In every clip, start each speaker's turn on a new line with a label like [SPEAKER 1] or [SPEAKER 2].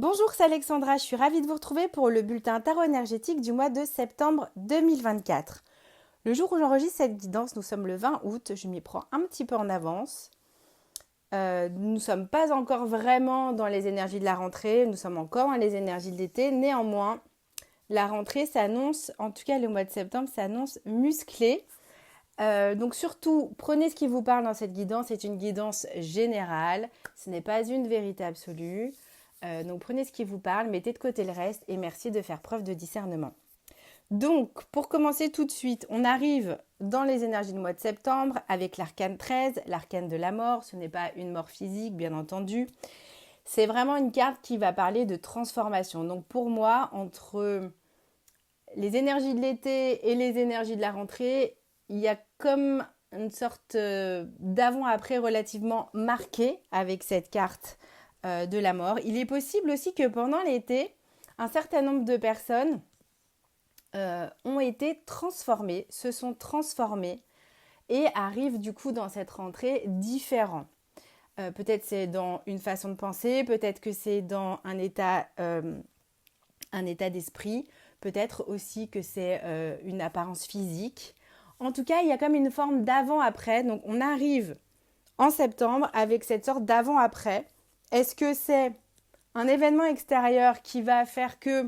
[SPEAKER 1] Bonjour, c'est Alexandra, je suis ravie de vous retrouver pour le bulletin tarot énergétique du mois de septembre 2024. Le jour où j'enregistre cette guidance, nous sommes le 20 août, je m'y prends un petit peu en avance. Nous ne sommes pas encore vraiment dans les énergies de la rentrée, nous sommes encore dans les énergies de l'été. Néanmoins, la rentrée s'annonce, en tout cas le mois de septembre s'annonce musclé. Donc surtout, prenez ce qui vous parle dans cette guidance, c'est une guidance générale, ce n'est pas une vérité absolue. Donc prenez ce qui vous parle, mettez de côté le reste et merci de faire preuve de discernement. Donc pour commencer tout de suite, on arrive dans les énergies du mois de septembre avec l'arcane 13, l'arcane de la mort. Ce n'est pas une mort physique bien entendu, c'est vraiment une carte qui va parler de transformation. Donc pour moi, entre les énergies de l'été et les énergies de la rentrée, il y a comme une sorte d'avant-après relativement marqué avec cette carte de la mort. Il est possible aussi que pendant l'été, un certain nombre de personnes ont été transformées, se sont transformées et arrivent du coup dans cette rentrée différents. Peut-être c'est dans une façon de penser, peut-être que c'est dans un état d'esprit, peut-être aussi que c'est une apparence physique. En tout cas, il y a comme une forme d'avant-après. Donc on arrive en septembre avec cette sorte d'avant-après. Est-ce que c'est un événement extérieur qui va faire que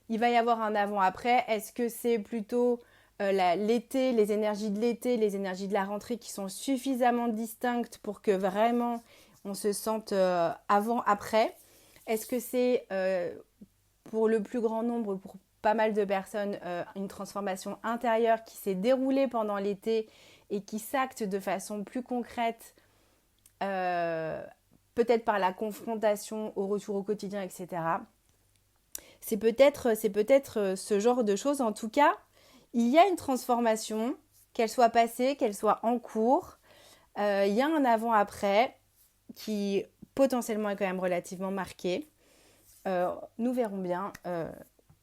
[SPEAKER 1] il va y avoir un avant-après? Est-ce que c'est plutôt l'été, les énergies de l'été, les énergies de la rentrée qui sont suffisamment distinctes pour que vraiment on se sente avant-après? Est-ce que c'est pour le plus grand nombre, pour pas mal de personnes, une transformation intérieure qui s'est déroulée pendant l'été et qui s'acte de façon plus concrète peut-être par la confrontation au retour au quotidien, etc. C'est peut-être ce genre de choses. En tout cas, il y a une transformation, qu'elle soit passée, qu'elle soit en cours. Il y a un avant-après qui potentiellement est quand même relativement marqué. Nous verrons bien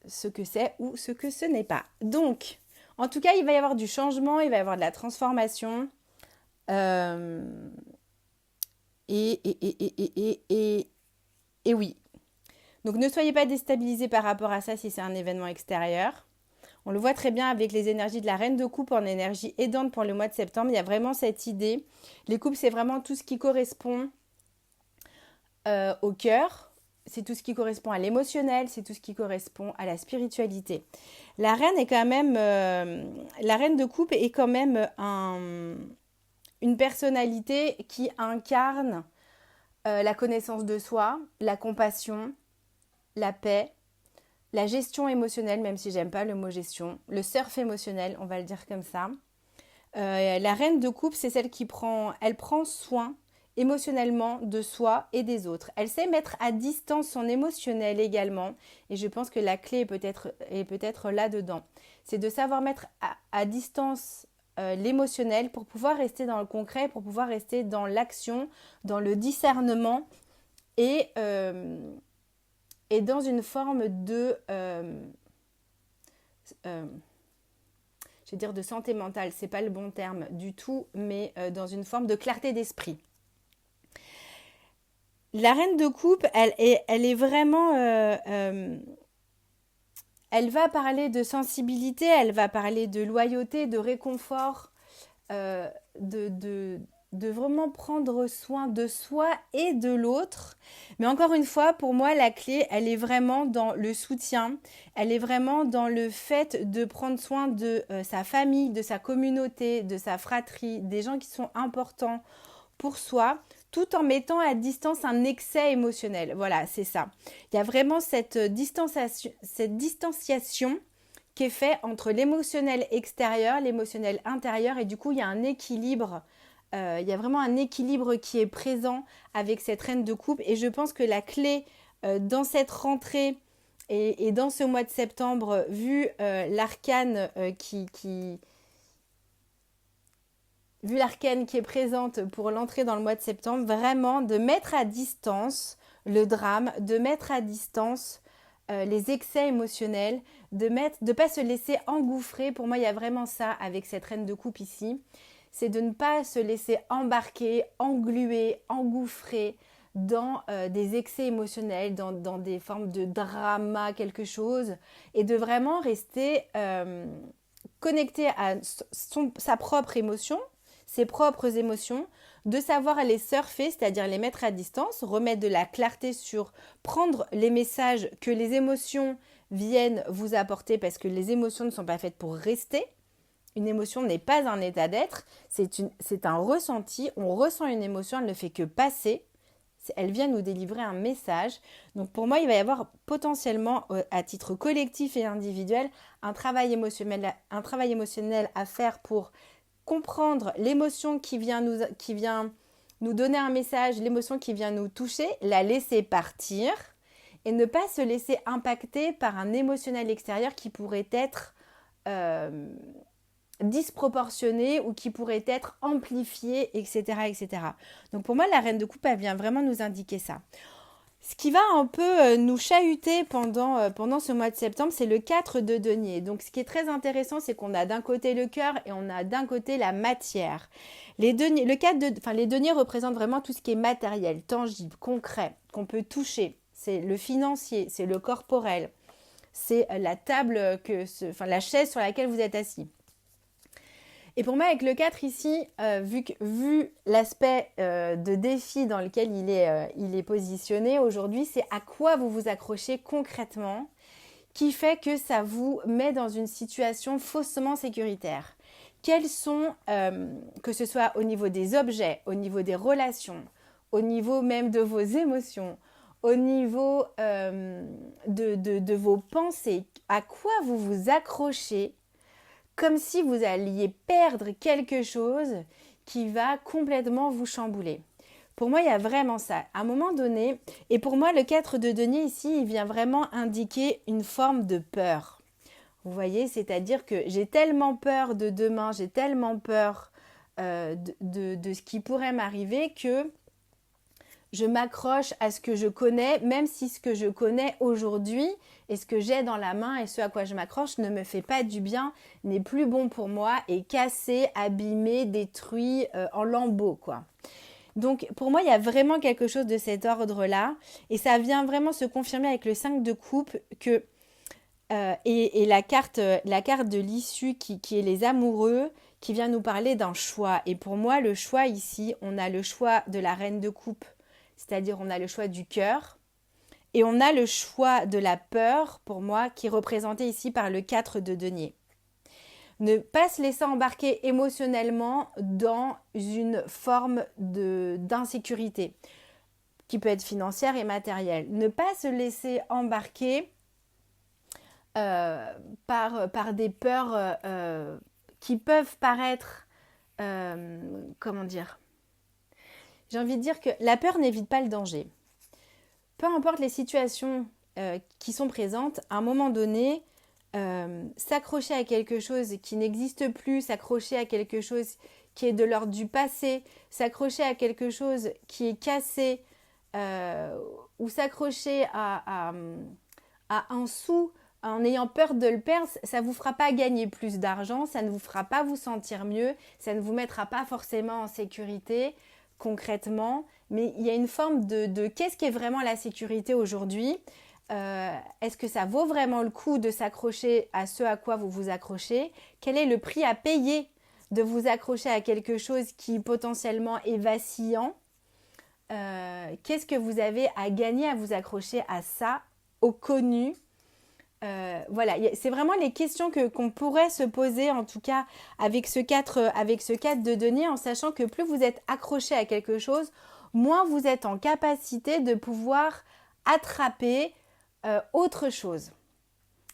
[SPEAKER 1] ce que c'est ou ce que ce n'est pas. Donc, en tout cas, il va y avoir du changement, il va y avoir de la transformation. Et oui. Donc ne soyez pas déstabilisés par rapport à ça si c'est un événement extérieur. On le voit très bien avec les énergies de la reine de coupe en énergie aidante pour le mois de septembre. Il y a vraiment cette idée. Les coupes, c'est vraiment tout ce qui correspond au cœur. C'est tout ce qui correspond à l'émotionnel. C'est tout ce qui correspond à la spiritualité. La reine est quand même... la reine de coupe est quand même une personnalité qui incarne la connaissance de soi, la compassion, la paix, la gestion émotionnelle, même si j'aime pas le mot gestion, le surf émotionnel, on va le dire comme ça. La reine de coupe, c'est celle qui prend soin émotionnellement de soi et des autres. Elle sait mettre à distance son émotionnel également, et je pense que la clé est peut-être là-dedans. C'est de savoir mettre à distance l'émotionnel pour pouvoir rester dans le concret, pour pouvoir rester dans l'action, dans le discernement et dans une forme de je vais dire de santé mentale, c'est pas le bon terme du tout, mais dans une forme de clarté d'esprit. La reine de coupe, elle est vraiment elle va parler de sensibilité, elle va parler de loyauté, de réconfort, de vraiment prendre soin de soi et de l'autre. Mais encore une fois, pour moi, la clé, elle est vraiment dans le soutien. Elle est vraiment dans le fait de prendre soin de sa famille, de sa communauté, de sa fratrie, des gens qui sont importants pour soi, tout en mettant à distance un excès émotionnel. Voilà, c'est ça. Il y a vraiment cette distanciation qui est faite entre l'émotionnel extérieur, l'émotionnel intérieur, et du coup, il y a un équilibre. Il y a vraiment un équilibre qui est présent avec cette reine de coupe. Et je pense que la clé dans cette rentrée et dans ce mois de septembre, vu l'arcane vu l'arcane qui est présente pour l'entrée dans le mois de septembre, vraiment de mettre à distance le drame, de mettre à distance les excès émotionnels, de pas se laisser engouffrer. Pour moi, il y a vraiment ça avec cette reine de coupe ici. C'est de ne pas se laisser embarquer, engluer, engouffrer dans des excès émotionnels, dans des formes de drama, quelque chose, et de vraiment rester connecté à sa propre émotion, ses propres émotions, de savoir les surfer, c'est-à-dire les mettre à distance, remettre de la clarté sur prendre les messages que les émotions viennent vous apporter parce que les émotions ne sont pas faites pour rester. Une émotion n'est pas un état d'être, c'est un ressenti. On ressent une émotion, elle ne fait que passer. Elle vient nous délivrer un message. Donc pour moi, il va y avoir potentiellement, à titre collectif et individuel, un travail émotionnel à faire pour comprendre l'émotion qui vient nous donner un message, l'émotion qui vient nous toucher, la laisser partir et ne pas se laisser impacter par un émotionnel extérieur qui pourrait être disproportionné ou qui pourrait être amplifié, etc., etc. Donc pour moi, la reine de coupe, elle vient vraiment nous indiquer ça. Ce qui va un peu nous chahuter pendant ce mois de septembre, c'est le 4 de denier. Donc ce qui est très intéressant, c'est qu'on a d'un côté le cœur et on a d'un côté la matière. Les deniers représentent vraiment tout ce qui est matériel, tangible, concret, qu'on peut toucher. C'est le financier, c'est le corporel, c'est la table, la chaise sur laquelle vous êtes assis. Et pour moi, avec le 4 ici, vu l'aspect de défi dans lequel il est positionné aujourd'hui, c'est à quoi vous vous accrochez concrètement qui fait que ça vous met dans une situation faussement sécuritaire. Quels sont, que ce soit au niveau des objets, au niveau des relations, au niveau même de vos émotions, au niveau de vos pensées, à quoi vous vous accrochez comme si vous alliez perdre quelque chose qui va complètement vous chambouler. Pour moi, il y a vraiment ça. À un moment donné, et pour moi, le 4 de denier ici, il vient vraiment indiquer une forme de peur. Vous voyez, c'est-à-dire que j'ai tellement peur de demain, j'ai tellement peur de ce qui pourrait m'arriver que je m'accroche à ce que je connais, même si ce que je connais aujourd'hui et ce que j'ai dans la main et ce à quoi je m'accroche ne me fait pas du bien, n'est plus bon pour moi, est cassé, abîmé, détruit, en lambeaux, quoi. Donc pour moi, il y a vraiment quelque chose de cet ordre-là et ça vient vraiment se confirmer avec le 5 de coupe que, et la carte de l'issue qui est les amoureux, qui vient nous parler d'un choix. Et pour moi, le choix ici, on a le choix de la reine de coupe, c'est-à-dire on a le choix du cœur et on a le choix de la peur, pour moi, qui est représenté ici par le 4 de denier. Ne pas se laisser embarquer émotionnellement dans une forme d'insécurité qui peut être financière et matérielle. Ne pas se laisser embarquer par des peurs qui peuvent paraître, comment dire, j'ai envie de dire que la peur n'évite pas le danger. Peu importe les situations qui sont présentes, à un moment donné, s'accrocher à quelque chose qui n'existe plus, s'accrocher à quelque chose qui est de l'ordre du passé, s'accrocher à quelque chose qui est cassé, ou s'accrocher à un sou en ayant peur de le perdre, ça ne vous fera pas gagner plus d'argent, ça ne vous fera pas vous sentir mieux, ça ne vous mettra pas forcément en sécurité concrètement, mais il y a une forme de qu'est-ce qui est vraiment la sécurité aujourd'hui ? Est-ce que ça vaut vraiment le coup de s'accrocher à ce à quoi vous vous accrochez ? Quel est le prix à payer de vous accrocher à quelque chose qui potentiellement est vacillant ? Qu'est-ce que vous avez à gagner à vous accrocher à ça, au connu ? Voilà, c'est vraiment les questions qu'on pourrait se poser, en tout cas avec ce 4 de denier, en sachant que plus vous êtes accroché à quelque chose, moins vous êtes en capacité de pouvoir attraper autre chose.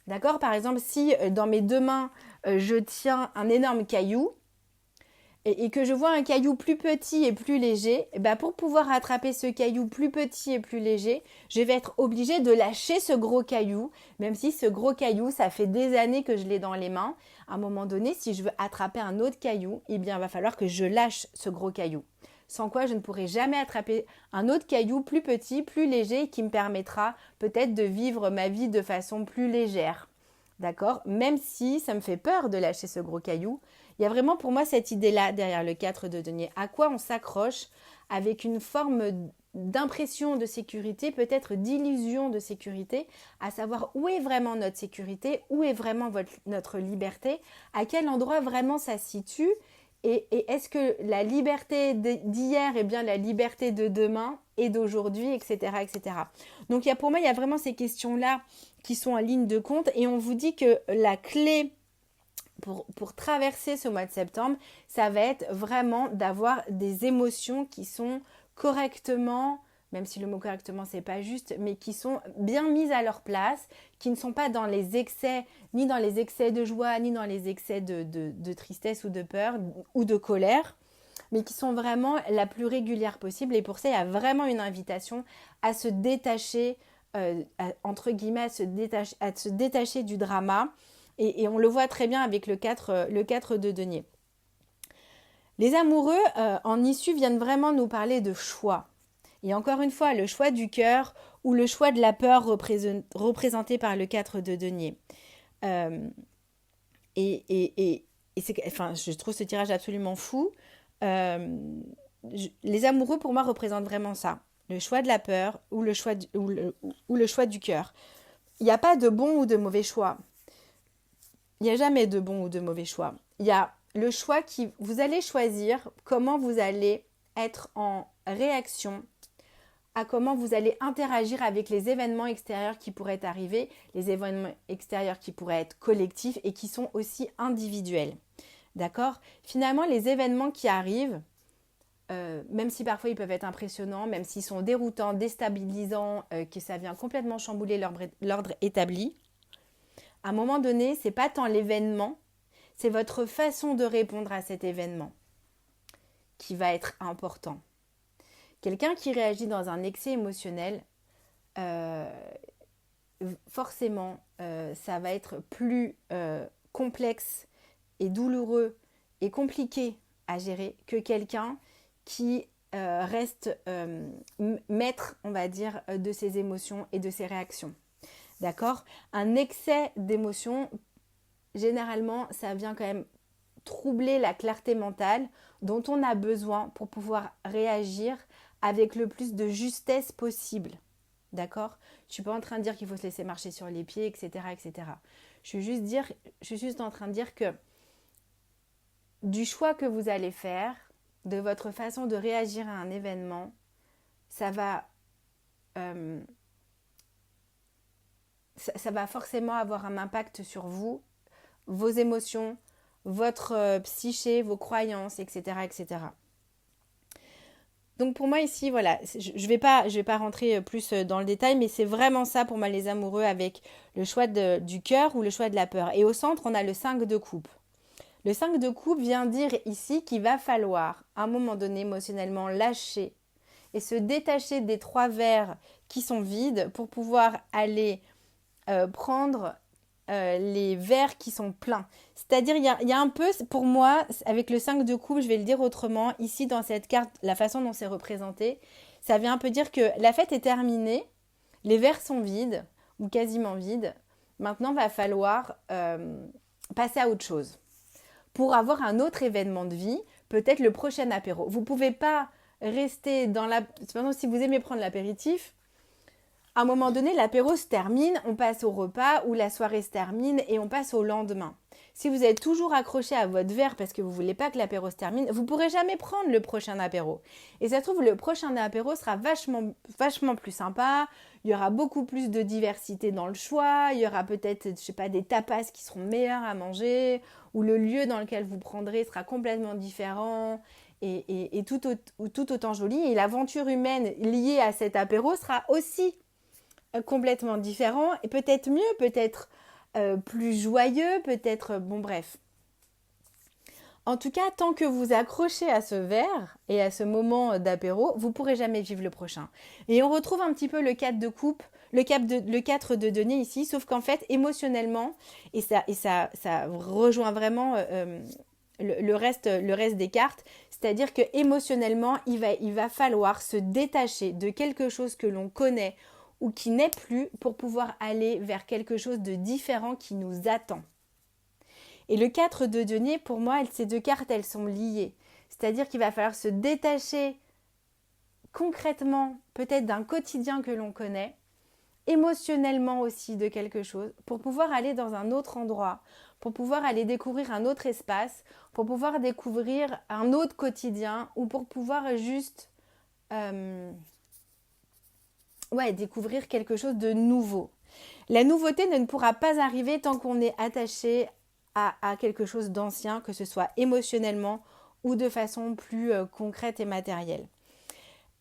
[SPEAKER 1] D'accord ? Par exemple, si dans mes deux mains, je tiens un énorme caillou et que je vois un caillou plus petit et plus léger, et ben pour pouvoir attraper ce caillou plus petit et plus léger, je vais être obligée de lâcher ce gros caillou, même si ce gros caillou, ça fait des années que je l'ai dans les mains. À un moment donné, si je veux attraper un autre caillou, eh bien, il va falloir que je lâche ce gros caillou. Sans quoi je ne pourrai jamais attraper un autre caillou plus petit, plus léger, qui me permettra peut-être de vivre ma vie de façon plus légère. D'accord ? Même si ça me fait peur de lâcher ce gros caillou, il y a vraiment pour moi cette idée-là derrière le 4 de denier. À quoi on s'accroche avec une forme d'impression de sécurité, peut-être d'illusion de sécurité, à savoir où est vraiment notre sécurité, où est vraiment notre liberté, à quel endroit vraiment ça se situe, et est-ce que la liberté d'hier est bien la liberté de demain et d'aujourd'hui, etc., etc. Donc pour moi, il y a vraiment ces questions-là qui sont en ligne de compte, et on vous dit que la clé pour traverser ce mois de septembre, ça va être vraiment d'avoir des émotions qui sont correctement, même si le mot correctement c'est pas juste, mais qui sont bien mises à leur place, qui ne sont pas dans les excès, ni dans les excès de joie, ni dans les excès de tristesse ou de peur ou de colère, mais qui sont vraiment la plus régulière possible. Et pour ça, il y a vraiment une invitation à se détacher, entre guillemets, à se détacher du drama. Et on le voit très bien avec le 4 de denier. Les amoureux, en issue, viennent vraiment nous parler de choix. Et encore une fois, le choix du cœur ou le choix de la peur représenté par le 4 de denier. Je trouve ce tirage absolument fou. Les amoureux, pour moi, représentent vraiment ça. Le choix de la peur ou le choix du cœur. Il n'y a pas de bon ou de mauvais choix. Il n'y a jamais de bon ou de mauvais choix. Il y a le choix vous allez choisir comment vous allez être en réaction à comment vous allez interagir avec les événements extérieurs qui pourraient arriver, les événements extérieurs qui pourraient être collectifs et qui sont aussi individuels. D'accord ? Finalement, les événements qui arrivent, même si parfois ils peuvent être impressionnants, même s'ils sont déroutants, déstabilisants, que ça vient complètement chambouler l'ordre établi, à un moment donné, ce n'est pas tant l'événement, c'est votre façon de répondre à cet événement qui va être important. Quelqu'un qui réagit dans un excès émotionnel, forcément, ça va être plus complexe et douloureux et compliqué à gérer que quelqu'un qui reste maître, on va dire, de ses émotions et de ses réactions. D'accord ? Un excès d'émotions, généralement, ça vient quand même troubler la clarté mentale dont on a besoin pour pouvoir réagir avec le plus de justesse possible. D'accord ? Je ne suis pas en train de dire qu'il faut se laisser marcher sur les pieds, etc. etc. Je suis juste en train de dire que du choix que vous allez faire, de votre façon de réagir à un événement, ça va forcément avoir un impact sur vous, vos émotions, votre psyché, vos croyances, etc., etc. Donc pour moi ici, voilà, je vais pas rentrer plus dans le détail, mais c'est vraiment ça pour moi les amoureux avec le choix du cœur ou le choix de la peur. Et au centre, on a le 5 de coupe. Le 5 de coupe vient dire ici qu'il va falloir, à un moment donné, émotionnellement lâcher et se détacher des 3 verres qui sont vides pour pouvoir aller prendre les verres qui sont pleins. C'est-à-dire, il y a un peu, pour moi, avec le 5 de coupe, je vais le dire autrement, ici dans cette carte, la façon dont c'est représenté, ça vient un peu dire que la fête est terminée, les verres sont vides, ou quasiment vides, maintenant va falloir passer à autre chose. Pour avoir un autre événement de vie, peut-être le prochain apéro. Vous ne pouvez pas rester dans la... Par exemple, si vous aimez prendre l'apéritif, à un moment donné, l'apéro se termine, on passe au repas ou la soirée se termine et on passe au lendemain. Si vous êtes toujours accroché à votre verre parce que vous ne voulez pas que l'apéro se termine, vous ne pourrez jamais prendre le prochain apéro. Et ça se trouve, le prochain apéro sera vachement plus sympa, il y aura beaucoup plus de diversité dans le choix, il y aura peut-être, je sais pas, des tapas qui seront meilleurs à manger, ou le lieu dans lequel vous prendrez sera complètement différent et tout autant joli. Et l'aventure humaine liée à cet apéro sera aussi complètement différent et peut-être mieux, peut-être plus joyeux, peut-être... Bon, bref. En tout cas, tant que vous accrochez à ce verre et à ce moment d'apéro, vous ne pourrez jamais vivre le prochain. Et on retrouve un petit peu le 4 de coupe, le 4 de denier ici, sauf qu'en fait, émotionnellement, et ça rejoint vraiment le reste des cartes, c'est-à-dire que émotionnellement, il va falloir se détacher de quelque chose que l'on connaît ou qui n'est plus pour pouvoir aller vers quelque chose de différent qui nous attend. Et le 4 de denier, pour moi, ces 2 cartes, elles sont liées. C'est-à-dire qu'il va falloir se détacher concrètement peut-être d'un quotidien que l'on connaît, émotionnellement aussi de quelque chose, pour pouvoir aller dans un autre endroit, pour pouvoir aller découvrir un autre espace, pour pouvoir découvrir un autre quotidien ou pour pouvoir juste découvrir quelque chose de nouveau. La nouveauté ne pourra pas arriver tant qu'on est attaché à quelque chose d'ancien, que ce soit émotionnellement ou de façon plus concrète et matérielle.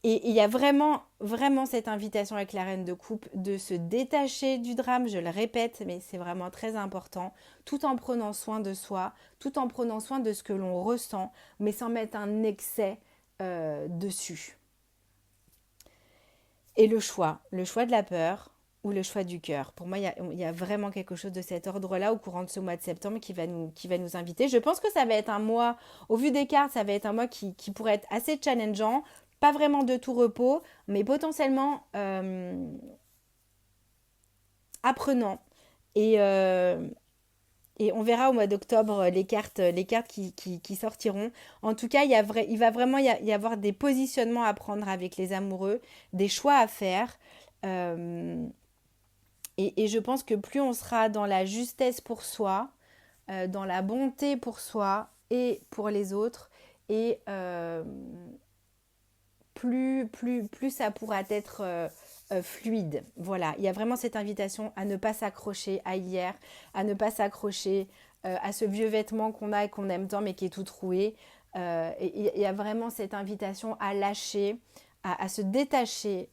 [SPEAKER 1] Et il y a vraiment, vraiment cette invitation avec la reine de coupe de se détacher du drame, je le répète, mais c'est vraiment très important, tout en prenant soin de soi, tout en prenant soin de ce que l'on ressent, mais sans mettre un excès dessus. Et le choix de la peur ou le choix du cœur. Pour moi, il y a vraiment quelque chose de cet ordre-là au courant de ce mois de septembre qui va nous inviter. Je pense que ça va être un mois, au vu des cartes, ça va être un mois qui pourrait être assez challengeant, pas vraiment de tout repos, mais potentiellement apprenant. Et on verra au mois d'octobre les cartes qui sortiront. En tout cas, il va vraiment y avoir des positionnements à prendre avec les amoureux, des choix à faire. Et je pense que plus on sera dans la justesse pour soi, dans la bonté pour soi et pour les autres, et plus ça pourra être fluide. Voilà, il y a vraiment cette invitation à ne pas s'accrocher à hier, à ne pas s'accrocher à ce vieux vêtement qu'on a et qu'on aime tant mais qui est tout troué. Et il y a vraiment cette invitation à lâcher, à se détacher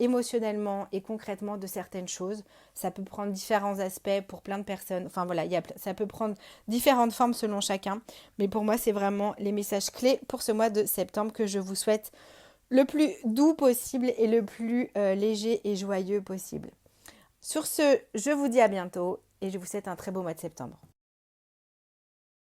[SPEAKER 1] émotionnellement et concrètement de certaines choses. Ça peut prendre différents aspects pour plein de personnes. Enfin voilà, ça peut prendre différentes formes selon chacun. Mais pour moi, c'est vraiment les messages clés pour ce mois de septembre que je vous souhaite le plus doux possible et le plus léger et joyeux possible. Sur ce, je vous dis à bientôt et je vous souhaite un très beau mois de septembre.